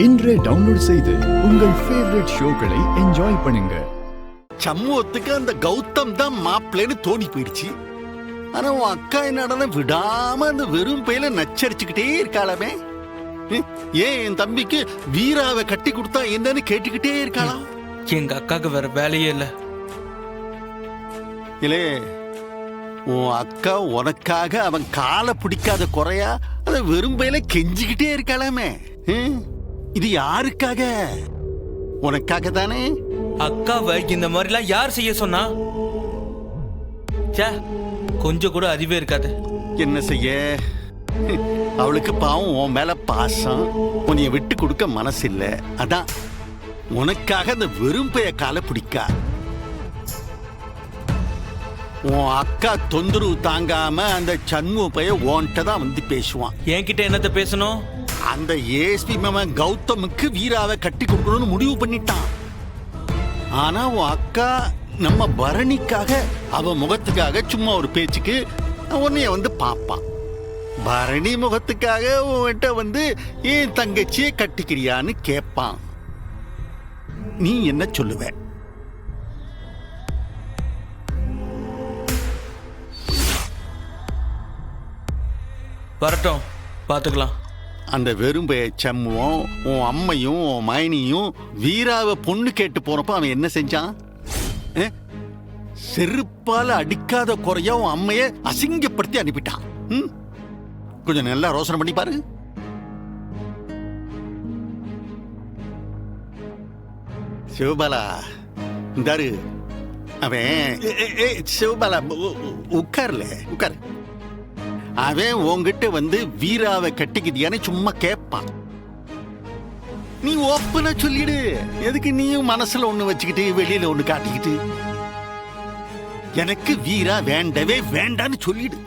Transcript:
இன்றே டவுன்லோட் செய்து உங்கள் ஃபேவரட் ஷோக்களை என்ஜாய் பண்ணுங்க. சமூகத்துக்கு அந்த கௌதம் தான் மாப்பிள்ளைன்னு தோணி போயிடுச்சு. ஆனா உன் அக்கா என்னடா விடாம அந்த வெறும் பையில நச்சரிச்சுக்கிட்டே இருக்காளமே. ஏன் என் தம்பிக்கு வீராவை கட்டி கொடுத்தா என்னன்னு கேட்டுக்கிட்டே இருக்காளா? எங்க அக்காக்கு வேற வேலையே இல்ல. இல்லே, உன் அக்கா உனக்காக அவன் காலை பிடிக்காத குறையா அத வெறும் பையில கெஞ்சிக்கிட்டே இருக்காளாமே. இது யாருக்காக? உனக்காக தானே. அக்காவை இந்த மாதிரிலாம் யார் செய்ய சொன்னா? கொஞ்சம் கூட அறிவே இருக்காது. என்ன செய்ய, அவளுக்கு பாவம் உன் மேல பாசம், உன்னைய விட்டு கொடுக்க மனசு இல்ல. அதான் உனக்காக அந்த வெறும் பைய காலை பிடிக்கா. உன் அக்கா தொந்தரவு தாங்காம அந்த சண்முக பைய உன்கிட்ட தான் வந்து பேசுவான். என்கிட்ட என்னத்த பேசணும்? அந்த ஏஎஸ்பி மாமன் கௌதமுக்கு வீராவை கட்டி கொடுக்கணும்னு முடிவு பண்ணிட்டான். ஆனா உன் அக்கா நம்ம பரணிக்காக அவ முகத்துக்காக சும்மா ஒரு பேச்சுக்கு உன்னைய வந்து பாப்பான். பரணி முகத்துக்காக உன்கிட்ட வந்து ஏன் தங்கச்சியை கட்டிக்கிறியான்னு கேட்பான். நீ என்ன சொல்லுவ? வரட்டும், பாத்துக்கலாம். அந்த வெறும்பைய சம்முவும் உன் அம்மையும் உன் மைனியும் வீராவை பொண்ணு கேட்டு போனப்போ அவன் என்ன செஞ்சான்? செருப்பால அடிக்காத குறையா உன் அம்மைய அசிங்கப்படுத்தி அனுப்பிட்டான். கொஞ்சம் நல்லா ரோசனை பண்ணி பாரு. சிவபாலா இந்தாரு அவன். சிவபாலா உட்கார்ல, உட்காரு. அவன் உன்கிட்ட வந்து வீராவை கட்டிக்கிட்டியான்னு சும்மா கேட்பான். நீ ஓப்பனா சொல்லிடு. எதுக்கு நீயும் மனசுல ஒண்ணு வச்சுக்கிட்டு வெளியில ஒண்ணு காட்டிக்கிட்டு? எனக்கு வீரா வேண்டவே வேண்டான்னு சொல்லிடு.